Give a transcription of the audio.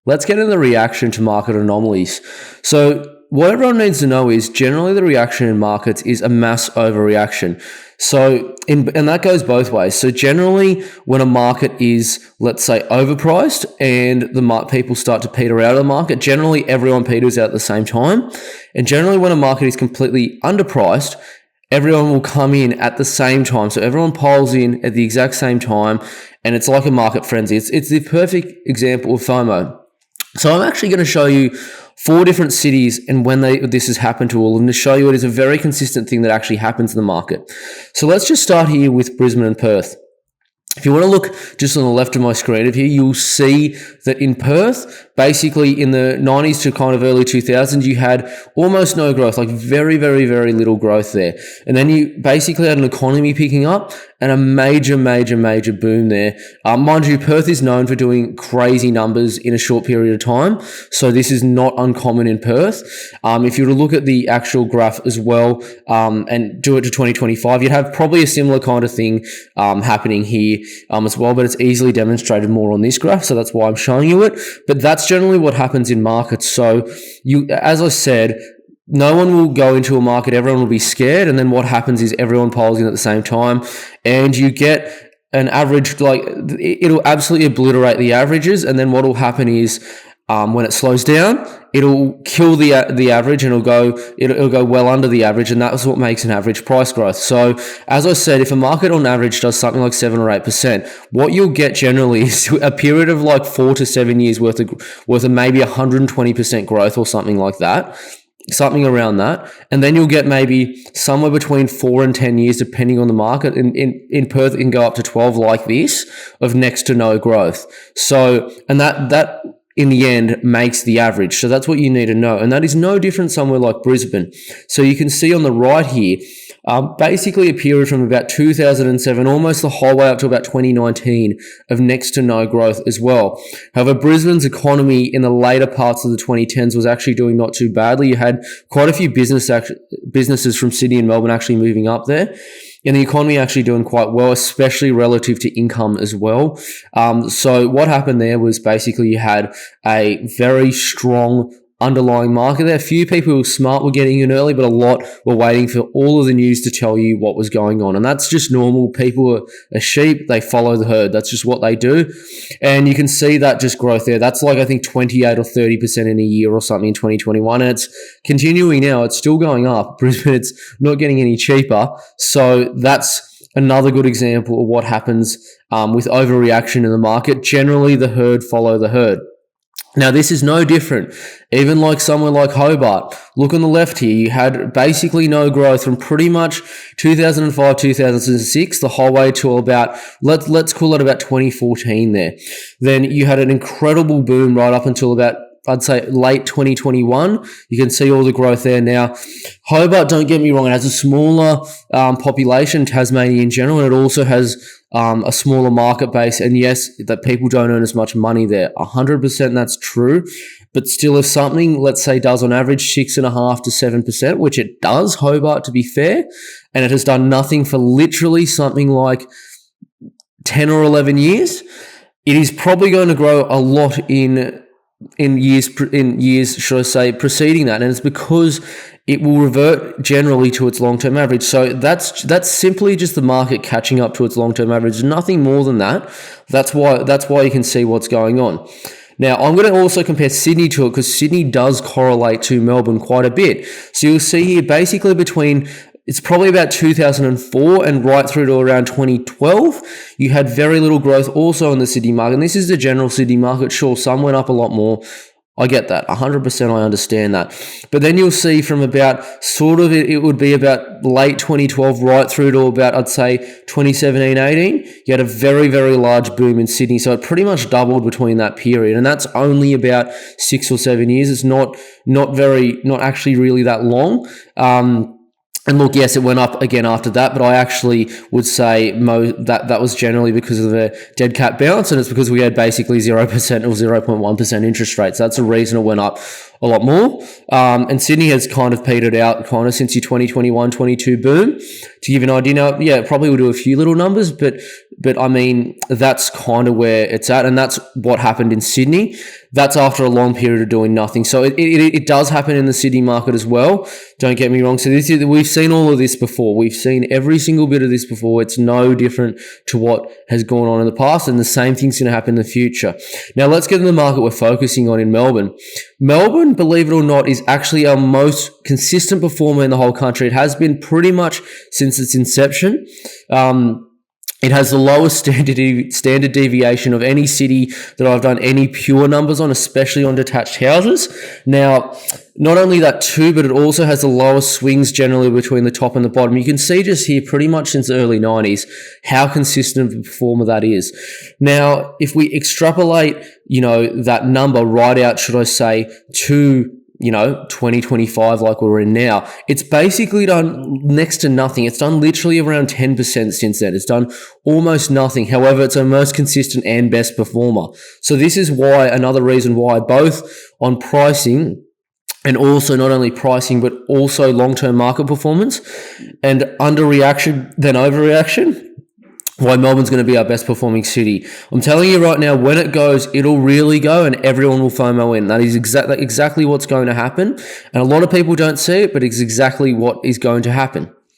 Let's get into the reaction to market anomalies. So what everyone needs to know is generally the reaction in markets is a mass overreaction. And that goes both ways. So generally when a market is, let's say, overpriced and people start to peter out of the market, generally everyone peters out at the same time. And generally when a market is completely underpriced, everyone will come in at the same time. So everyone piles in at the exact same time and it's like a market frenzy. It's the perfect example of FOMO. So I'm actually going to show you 4 different cities and when this has happened to all of them to show you it is a very consistent thing that actually happens in the market. So let's just start here with Brisbane and Perth. If you want to look just on the left of my screen of here, you'll see that in Perth, basically in the 90s to kind of early 2000s, you had almost no growth, like very, very, very little growth there. And then you basically had an economy picking up and a major, major, major boom there. Mind you, Perth is known for doing crazy numbers in a short period of time. So this is not uncommon in Perth. If you were to look at the actual graph as well and do it to 2025, you'd have probably a similar kind of thing happening here as well, but it's easily demonstrated more on this graph. So that's why I'm showing you it. But that's generally what happens in markets. So as I said, no one will go into a market, everyone will be scared, and then what happens is everyone piles in at the same time, and you get an average, like it'll absolutely obliterate the averages, and then what will happen is when it slows down, it'll kill the average and it'll go well under the average, and that's what makes an average price growth. So as I said, if a market on average does something like 7 or 8%, what you'll get generally is a period of like 4 to 7 years worth of maybe 120% growth or something like that. Something around that, and then you'll get maybe somewhere between 4 and 10 years, depending on the market. In Perth, it can go up to 12 like this of next to no growth. So, and that in the end makes the average. So that's what you need to know, and that is no different somewhere like Brisbane. So you can see on the right here, basically a period from about 2007, almost the whole way up to about 2019 of next to no growth as well. However, Brisbane's economy in the later parts of the 2010s was actually doing not too badly. You had quite a few businesses from Sydney and Melbourne actually moving up there, and the economy actually doing quite well, especially relative to income as well. So what happened there was basically you had a very strong underlying market there. A few people who were smart were getting in early, but a lot were waiting for all of the news to tell you what was going on. And that's just normal. People are sheep. They follow the herd. That's just what they do. And you can see that just growth there. That's like, I think 28 or 30% in a year or something in 2021. And it's continuing now. It's still going up. Brisbane, it's not getting any cheaper. So that's another good example of what happens with overreaction in the market. Generally, the herd follow the herd. Now, this is no different. Even like somewhere like Hobart, look on the left here, you had basically no growth from pretty much 2005, 2006, the whole way to about, let's call it about 2014 there. Then you had an incredible boom right up until about, I'd say, late 2021. You can see all the growth there now. Hobart, don't get me wrong, it has a smaller population, Tasmania in general, and it also has a smaller market base. And yes, that people don't earn as much money there. 100% that's true. But still, if something, let's say, does on average 6.5% to 7%, which it does, Hobart, to be fair, and it has done nothing for literally something like 10 or 11 years, it is probably going to grow a lot in years, should I say, preceding that. And it's because it will revert generally to its long-term average. So that's simply just the market catching up to its long-term average. Nothing more than that. That's why you can see what's going on. Now, I'm going to also compare Sydney to it because Sydney does correlate to Melbourne quite a bit. So you'll see here basically it's probably about 2004 and right through to around 2012, you had very little growth also in the Sydney market. And this is the general Sydney market. Sure, some went up a lot more. I get that. 100% I understand that. But then you'll see from about it would be about late 2012 right through to about, I'd say, 2017, 18. You had a very, very large boom in Sydney. So it pretty much doubled between that period. And that's only about 6 or 7 years. It's not actually really that long. And look, yes, it went up again after that, but I actually would say that was generally because of the dead cat bounce, and it's because we had basically 0% or 0.1% interest rates. That's the reason it went up a lot more. And Sydney has kind of petered out kind of since your 2021, 22 boom. To give you an idea now, yeah, it probably will do a few little numbers, but I mean, that's kind of where it's at, and that's what happened in Sydney. that's after a long period of doing nothing. So it does happen in the Sydney market as well. Don't get me wrong. So we've seen all of this before. We've seen every single bit of this before. It's no different to what has gone on in the past, and the same thing's going to happen in the future. Now let's get to the market we're focusing on in Melbourne. Melbourne, believe it or not, is actually our most consistent performer in the whole country. It has been pretty much since its inception. It has the lowest standard deviation of any city that I've done any pure numbers on, especially on detached houses. Now, not only that too, but it also has the lowest swings generally between the top and the bottom. You can see just here pretty much since the early 90s how consistent of a performer that is. Now, if we extrapolate, that number right out, should I say, to 2025 like we're in now, it's basically done next to nothing. It's done literally around 10% since then. It's done almost nothing. However, it's our most consistent and best performer. So this is why, another reason why, both on pricing and also not only pricing, but also long-term market performance and underreaction than overreaction, why Melbourne's going to be our best performing city. I'm telling you right now, when it goes, it'll really go and everyone will FOMO in. That is exactly what's going to happen. And a lot of people don't see it, but it's exactly what is going to happen.